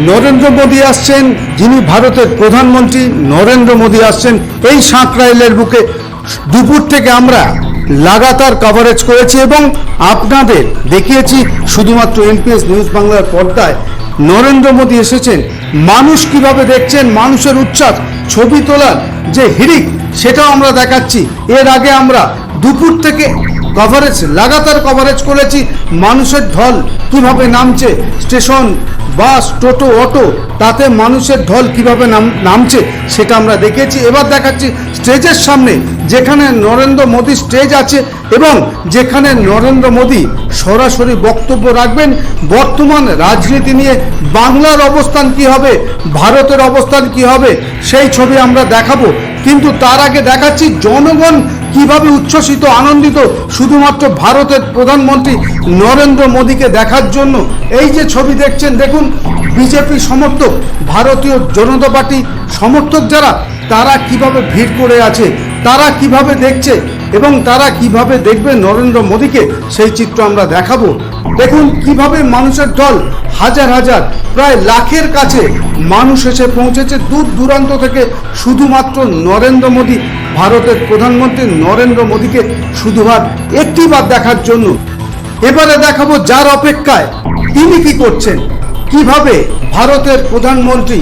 নরেন্দ্র মোদী আসছেন, যিনি ভারতের প্রধানমন্ত্রী নরেন্দ্র মোদী আসছেন এই সাঁকরাইলের বুকে। দুপুর থেকে আমরা লাগাতার কভারেজ করেছি এবং আপনাদের দেখিয়েছি শুধুমাত্র এনপিএস নিউজ বাংলার পর্দায়। নরেন্দ্র মোদী এসেছেন, মানুষ কিভাবে দেখছেন, মানুষের উচ্ছ্বাস, ছবি তোলার যে হিড়িক, সেটাও আমরা দেখাচ্ছি। এর আগে আমরা দুপুর থেকে লাগাতার কভারেজ করেছি। মানুষের ঢল কিভাবে নামছে, স্টেশন, বাস, টোটো, অটো, তাতে মানুষের ঢল কিভাবে নামছে সেটা আমরা দেখেছি। এবার দেখাচ্ছি স্টেজের সামনে, যেখানে নরেন্দ্র মোদী স্টেজ আছে এবং যেখানে নরেন্দ্র মোদী সরাসরি বক্তব্য রাখবেন বর্তমান রাজনীতি নিয়ে। বাংলার অবস্থান কি হবে, ভারতের অবস্থান কি হবে, সেই ছবি আমরা দেখাবো। কিন্তু তার আগে দেখাচ্ছি জনগণ কিভাবে উচ্ছ্বসিত, আনন্দিত শুধুমাত্র ভারতের প্রধানমন্ত্রী নরেন্দ্র মোদীকে দেখার জন্য। এই যে ছবি দেখছেন, দেখুন বিজেপি সমর্থক, ভারতীয় জনতা পার্টি সমর্থক যারা, তারা কিভাবে ভিড় করে আছে, তারা কিভাবে দেখছে এবং তারা কিভাবে দেখবে নরেন্দ্র মোদীকে, সেই চিত্র আমরা দেখাবো। দেখুন কিভাবে মানুষের ঢল, হাজার হাজার, প্রায় লাখের কাছে মানুষ এসে পৌঁছেছে দূর দূরান্ত থেকে শুধুমাত্র নরেন্দ্র মোদী, ভারতের প্রধানমন্ত্রী নরেন্দ্র মোদীকে শুধুমাত্র একটিবার দেখার জন্য। এবারে দেখাবো যার অপেক্ষায় তিনি কি করছেন, কিভাবে ভারতের প্রধানমন্ত্রী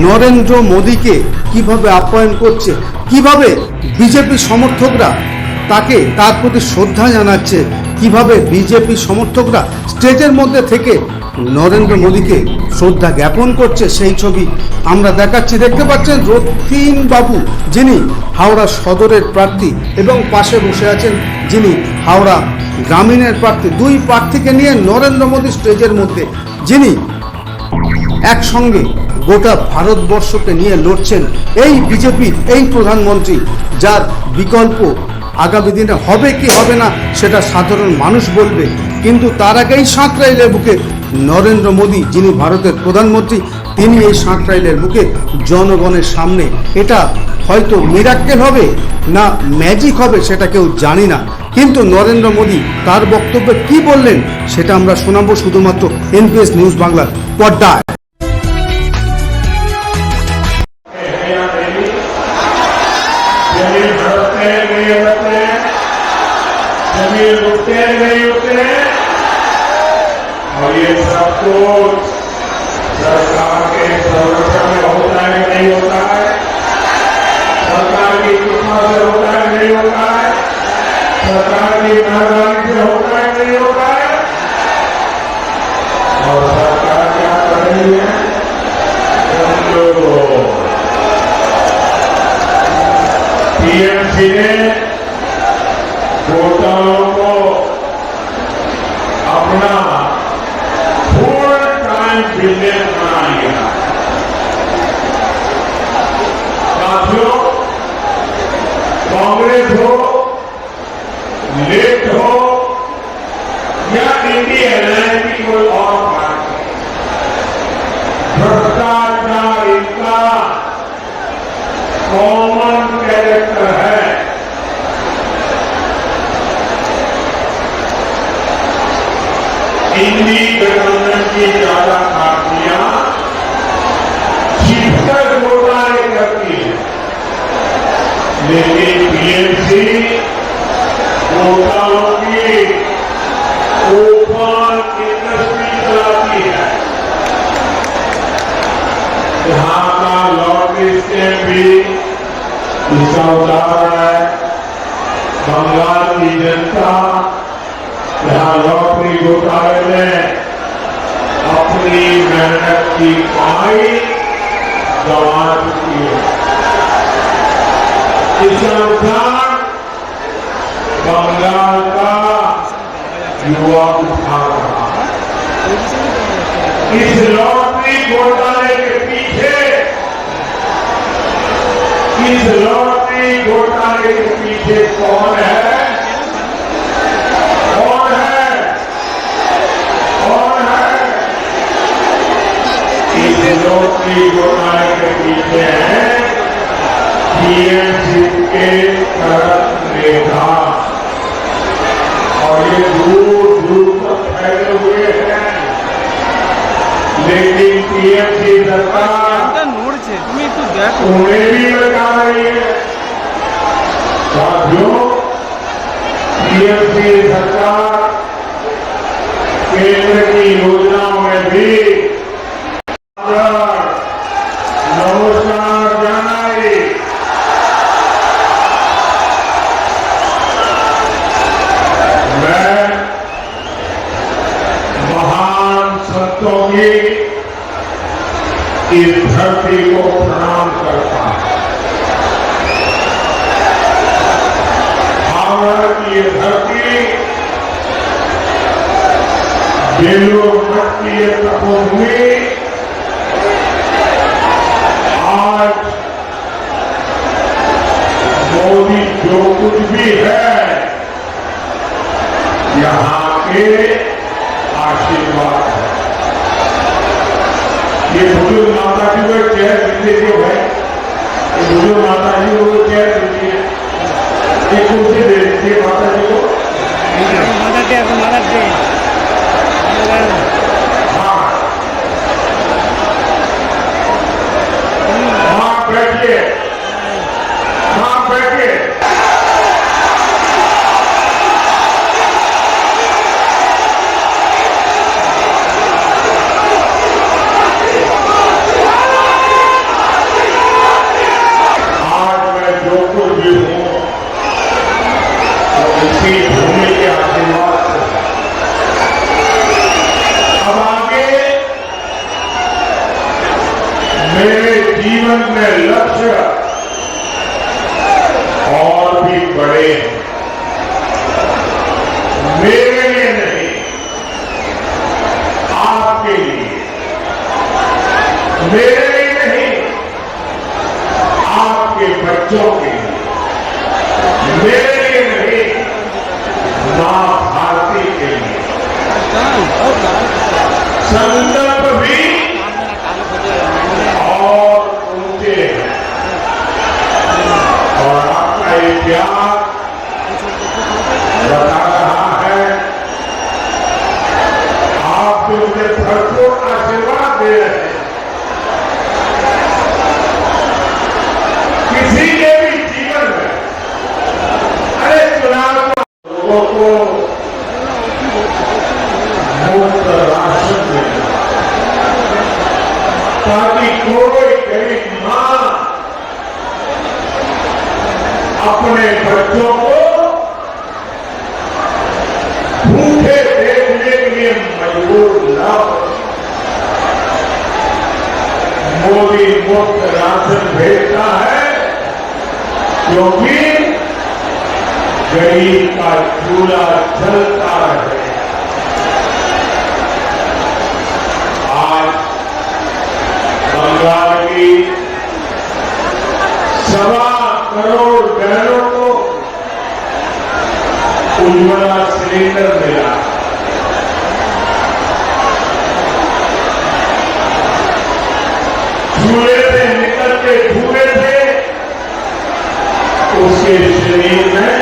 নরেন্দ্র মোদীকে কিভাবে আপ্যায়ন করছে, কিভাবে বিজেপি সমর্থকরা তার প্রতি শ্রদ্ধা জানাচ্ছে, কিভাবে বিজেপি সমর্থকরা স্টেজের মধ্যে থেকে নরেন্দ্র মোদীকে শ্রদ্ধা জ্ঞাপন করছে, সেই ছবি আমরা দেখাচ্ছি। দেখতে পাচ্ছেন রথীন বাবু, যিনি হাওড়া সদরের প্রার্থী, এবং পাশে বসে আছেন যিনি হাওড়া গ্রামীণের প্রার্থী। দুই প্রার্থীকে নিয়ে নরেন্দ্র মোদী স্টেজের মধ্যে, যিনি একসঙ্গে গোটা ভারতবর্ষকে নিয়ে লড়ছেন। এই বিজেপির এই প্রধানমন্ত্রী, যার বিকল্প আগামী দিনে হবে কি হবে না সেটা সাধারণ মানুষ বলবে। কিন্তু তার আগেই সাঁকরাইলের বুকে নরেন্দ্র মোদী, যিনি ভারতের প্রধানমন্ত্রী, তিনি এই সাঁকরাইলের বুকে জনগণের সামনে। এটা হয়তো মিরাক্কেল হবে না ম্যাজিক হবে সেটা কেউ জানি না, কিন্তু নরেন্দ্র মোদী তার বক্তব্যে কি বললেন সেটা আমরা শোনাবো শুধুমাত্র এনপিএস নিউজ বাংলার পর্দায়। और ये सब कुछ सरकार के संरक्षण में होता है नहीं होता है, सरकार की कृपा से होता है नहीं होता है, सरकार की मेहरबानी से होता है नहीं होता है। और सरकार क्या कर रही है, टीएमसी ने घोटालों को अपना फुल टाइम बिजनेस बना लिया। साथियों, कांग्रेस हो, लेफ्ट हो या इंडिया अलायंस की कोई और पार्टी, भ्रष्टाचार इनका कॉमन कैरेक्टर है। इंडी गठबंधन की ज्यादा पार्टियां छिपकर घोटाले करती है, लेकिन टीएमसी घोटालों की ओपन इंडस्ट्री चलाती है। यहां का लॉटरी स्कैम भी इसका उदाहरण है। बंगाल की जनता यहाँ लॉटरी घोटाले में अपनी मेहनत की कमाई गंवा चुकी है। इसका नुकसान बंगाल का युवा उठा रहा है। इस लॉटरी घोटाले के पीछे, इस लॉटरी घोटाले के पीछे कौन है? लॉटरी घोटाले के पीछे है टीएमसी के तरफ नेता, और ये दूर दूर तक फैले हुए हैं। लेकिन मेरी टीएमसी सरकार নড়ছে তুমি একটু দেখো उन्हें भी लगा रही है। साथियों, टीएमसी सरकार केंद्र की योजनाओं में भी नमस्कार जानाई। मैं महान संतों की इस धरती को प्रणाम करता हूं। भारत की ये धरती बेलूर मठ की ये तपोभूमि आज मोदी जो कुछ भी है यहां के आशीर्वाद है। ये बुजुर्ग माता जी को चेयर दीजिए भाई, ये बुजुर्ग माता जी को चेयर दीजिए, एक कुर्सी दे दीजिए माता जी को। हाँ हाँ बैठिए, हाँ बैठिए। आज मैं जो कुछ भी हूं तो इसी भूमि के आशीर्वाद से। अब आगे मेरे जीवन में लक्ष्य और भी बड़े हैं। मेरे लिए नहीं, आपके लिए। मेरे लिए नहीं, आपके बच्चों के लिए। मेरे लिए नहीं, मां भारती के लिए। संकल्प भी और ऊंचे हैं और आपका ये प्यार बता रहा है। आप जो मुझे भरपूर आशीर्वाद दे रहे हैं, किसी के भी जीवन में अरे चुनाव लोगों को मुफ्त राशन देना ताकि कोई गरीब मां अपने बच्चों को भूखे देखने के लिए मजबूर न हो। मोदी मुफ्त राशन भेजता है क्योंकि गरीब का चूल्हा जलता रहे। आज बंगाल की 1.25 करोड़ बहनों को उज्ज्वला सिलेंडर मिला। चूल्हे से निकलते धुएं थे उसके शरीर में।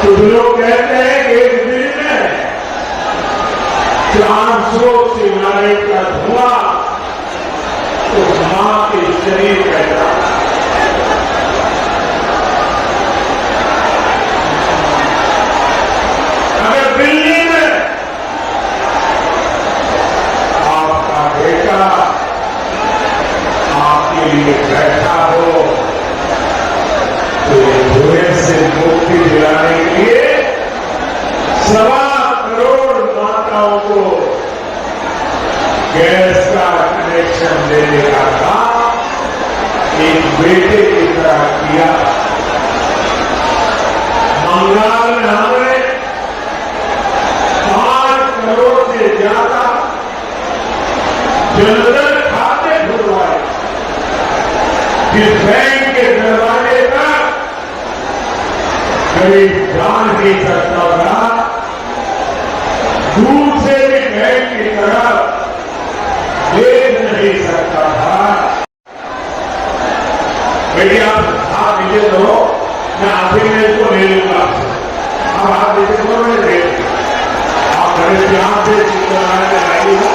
कुछ लोग कहते हैं कि एक दिन में 400 सिगारेट का धुआं उस मां के शरीर में जाता। अगर दिल्ली में आपका बेटा आपके लिए बैठा हो तो ये धुएं से मुक्ति दिलाने के लिए 1.25 करोड़ माताओं को गैस का कनेक्शन देने का काम एक बेटे की तरह किया। बंगाल में हमने 5 करोड़ से ज्यादा जनधन खाते खुलवाए, जिस बैंक के दरवाजे तक गरीब जा नहीं सकता था, दूर से भी बैंक की तरफ देख नहीं सकता था। बेटी आप हाथ नीचे दो, मैं आखिर में इसको ले लूंगा। आप हाथ नीचे दो, मैं ले लूंगा। आप बड़े प्यार से चित्र बनाने आई हो।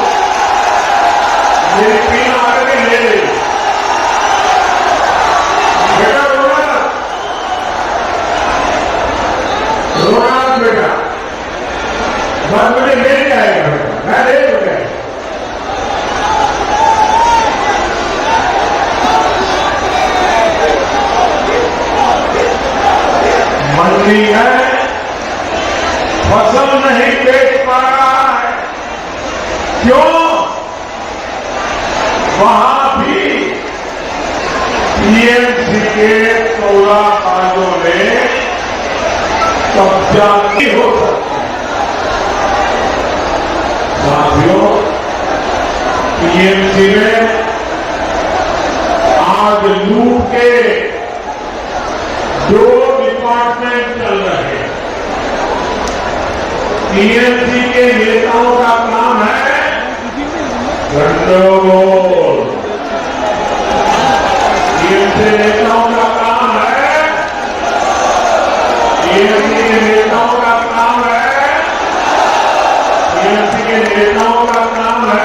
वहां भी टीएमसी के 16 काजों ने कब्जा नहीं हो सकता। साथियों, टीएमसी में आज लूट के 2 डिपार्टमेंट चल रहे हैं। टीएमसी के नेताओं का काम है गंडगोल। टीएमसी नेताओं का काम है, टीएमसी के नेताओं का काम है, टीएमसी के नेताओं का काम है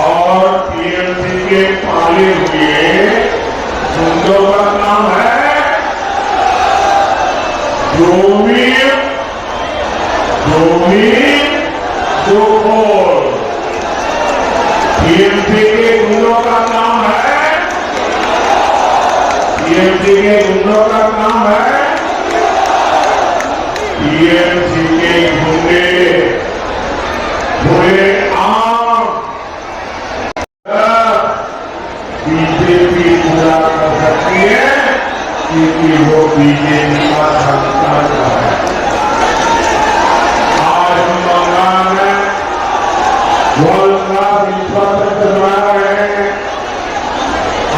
और टीएमसी के पाले हुए गुंडों का काम है जो खोल। टीएमसी के गुंडों का काम है, टीएमसी के गुंडों का काम है, टीएमसी के गुंडे बुरे आम बीजेपी पूरा कर सकती है क्योंकि वो बीजेपी का संस्कार है। आज हम बंगाल में वर्ल्ड क्लास इंफ्रास्ट्रक्चर बना रहे हैं।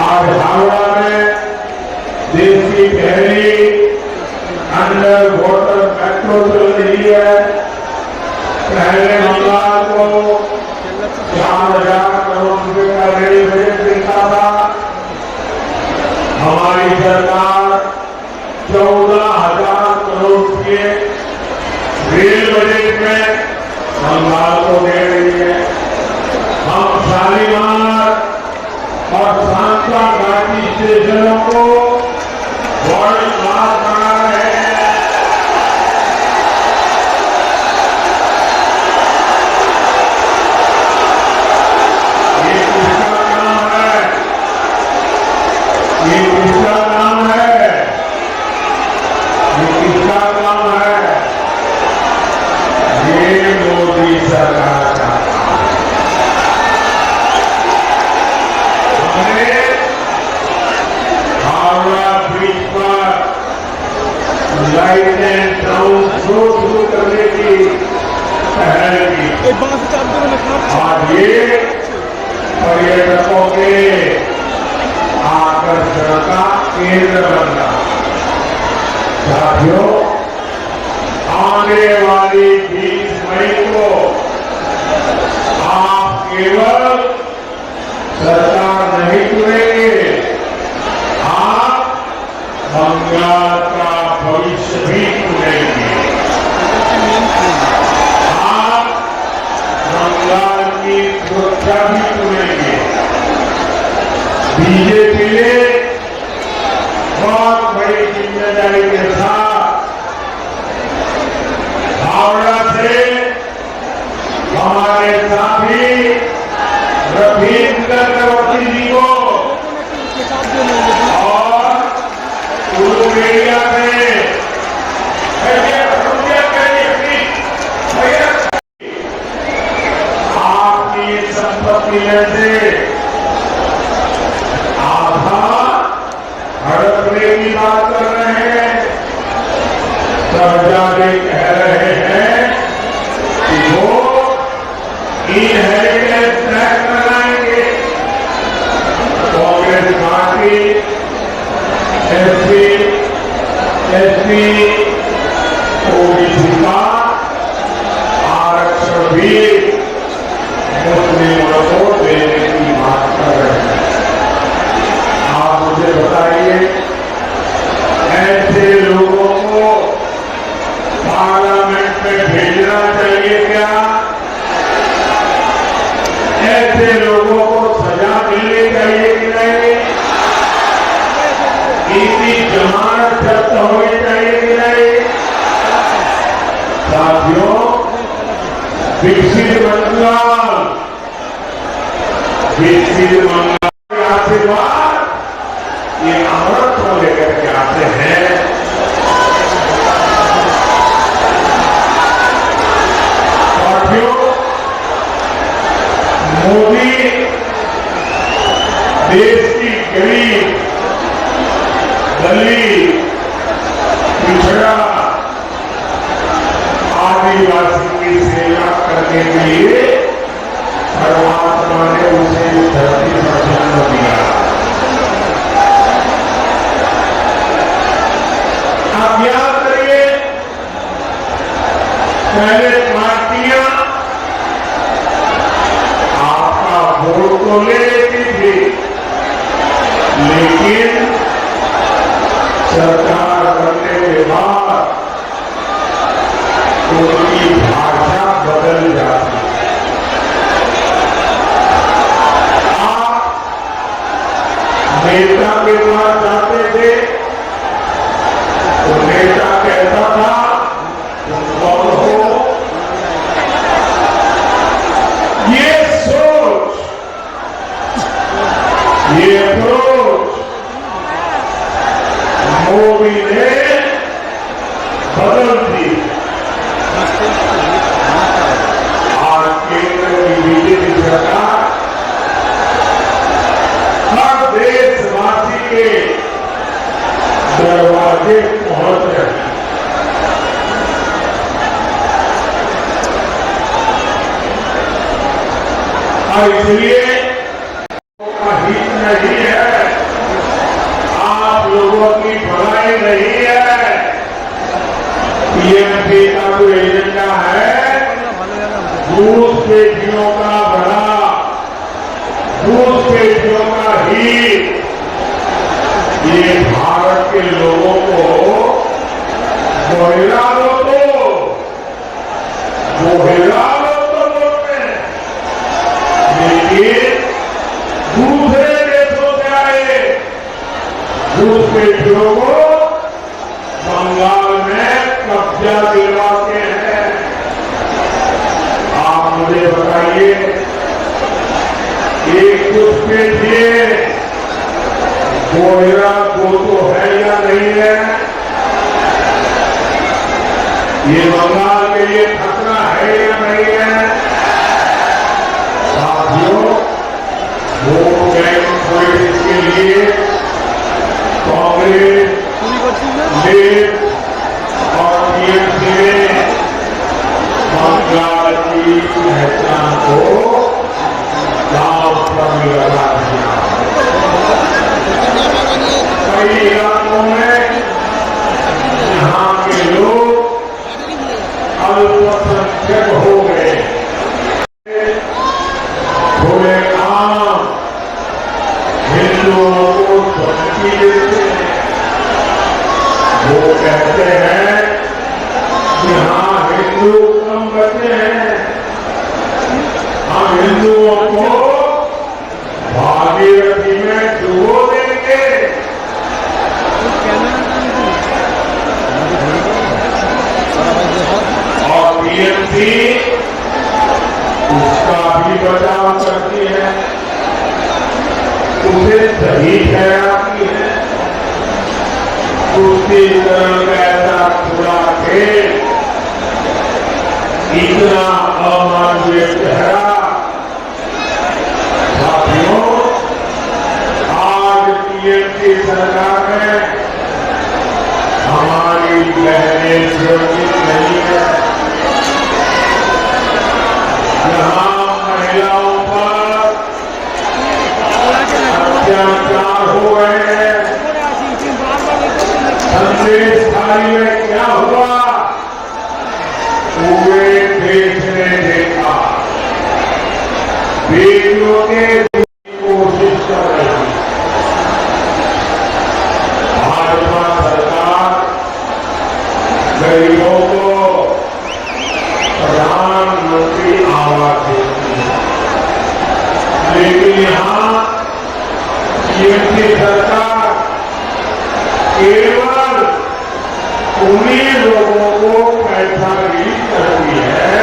आज हावड़ा में देश की पहली अंडर वाटर मेट्रो चल रही है। पहले बंगाल को 4,000 करोड़ रुपए का रेल बजट मिलता था। हमारी सरकार 14,000 करोड़ रुपए रेल बजट में बंगाल को दे रही है। हम शालीमार और सांता घाटी स्टेशनों को वर्ल्ड क्लास बना रहे हैं। ये किसका काम है? ये किसका काम है? ये किसका काम है? ये मोदी सरकार का काम है। हमने हावड़ा ब्रिज पर लाइट एंड साउंड शो शुरू करने की पहल की। आज ये पर्यटकों के आकर्षण का केंद्र बन रहा। साथियों, आने वाली 20 मई को आप केवल सरकार नहीं चुनेंगे, आप बंगाल का भविष्य भी चुनेंगे। आप बंगाल की सुरक्षा भी चुनेंगे। बीजेपी ने बहुत बड़ी जिम्मेदारी के साथ हावड़ा से हमारे साथी रविंद्र चक्रवर्ती जी को और उलूबेड़िया से आपकी संपत्ति में से आधा हड़पने की बात कर रहे हैं। सरजादे कह रहे हैं कि वो इनहेरिटेंस टैक्स लगाएंगे। Congress party SC, ST, OBC का आरक्षण भी मुस्लिमों को देने की बात कर रहे हैं। आप मुझे बताइए, ऐसे लोगों को पार्लियामेंट में भेजना चाहिए क्या? ऐसे लोगों को सजा मिलनी चाहिए कि नहीं? इनकी जमानत जब्त होनी चाहिए कि नहीं? साथियों, विकसित बंगाल, विकसित बंगाल के आशीर्वाद ये अमृत को लेकर के आते हैं। साथियों, मोदी देश की गरीब, दलित, पिछड़ा, आदिवासी की सेवा करने के लिए परमात्मा ने उसे इस धरती पर जन्म दिया। आप याद करिए, पहले पार्टियां आपका वोट तो ले लेती थी, लेकिन सरकार बनने के बाद उनकी भाषा बदल जाती है। आप नेता के पास जाते थे तो नेता कहता था तुम कौन हो। ये सोच, ये अप्रोच मोदी ने बदल दी। आज केंद्र की बीजेपी सरकार हर देशवासी के दरवाजे पहुंच रही है। और इसलिए का हित नहीं है, आप लोगों की भलाई नहीं है। पीएमपी का जो एजेंडा है, घूसपेटियों का भला, घूसपेटियों का हित, ये भारत के लोगों को बोहिरा लो तो बोलते हैं, लेकिन दूसरे देशों से आए घूसपेटियों को बंगाल में कब्जा दिलवाते हैं। आप मुझे बताइए, एक घुसपैठिए बोहिरा वो तो है या नहीं है? ये बंगाल के लिए खतरा है या नहीं है? साथियों, वोट बैंक पॉलिटिक्स के लिए कांग्रेस, लेफ्ट और टीएमसी ने बंगाल की पहचान को दांव पर लगा दिया। कई इलाकों में यहाँ के लोग अल्पसंख्यक हो गए। थोड़े आम हिंदुओं को धमकी देते हैं। वो कहते हैं कि हाँ, हिंदू कम बचे हैं, हम हिंदुओं को भागीरथी में डुबो देंगे। और टीएमसी उसका भी बचाव करती है, उसे सही ठहराती है। दूसरी तरफ ऐसा खुला खेल इतना अमानवीय ठहरा। साथियों, आज टीएमसी सरकार में हमारी बहनें सुरक्षित नहीं है। यहाँ महिलाओं पर अत्याचार हो रहे हैं। संदेश थाली में क्या हुआ, पूरे देश ने देखा। बेटियों के कोशिश कर रही भाजपा सरकार गरीबों को प्रधानमंत्री आवास देती है, लेकिन यहाँ टीएमसी सरकार केवल उन्हीं लोगों को पैसा रिलीज करती है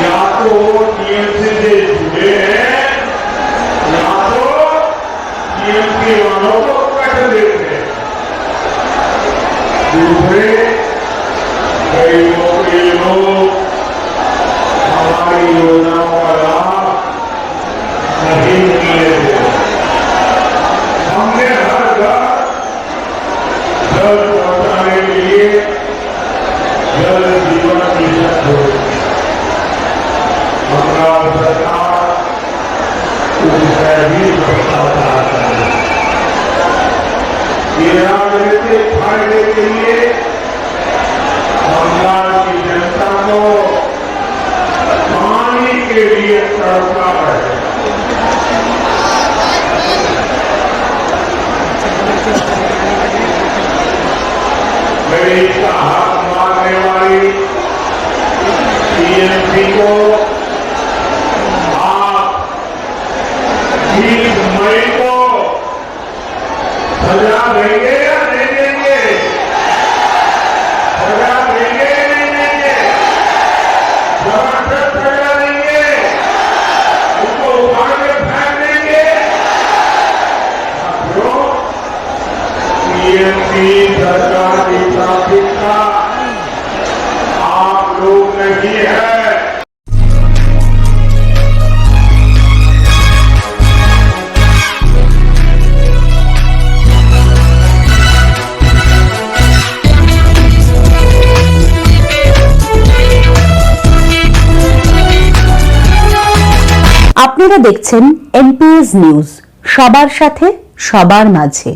या तो टीएमसी से जुड़े हैं या तो टीएमसी वालों को पैसे देते हैं। दूसरे गरीबों के लोग हमारी योजनाओं का लाभ बंगाल सरकार उससे भी भ्रष्टाचार कर रही है। ये राजनीतिक फायदे के लिए बंगाल की जनता को पानी के लिए तड़पा रहे हैं। गरीब का हाथ मारने वाली टीएमसी को आप 20 मई को सजा देंगे या नहीं देंगे? सजा देंगे या नहीं देंगे? जबरदस्त सजा देंगे? उसको उठा के फेंक देंगे? साथियों, टीएमसी सरकार की प्राथमिकता आप लोग नहीं है। আপনারা দেখছেন এনপিএস নিউজ, সবার সাথে সবার মাঝে।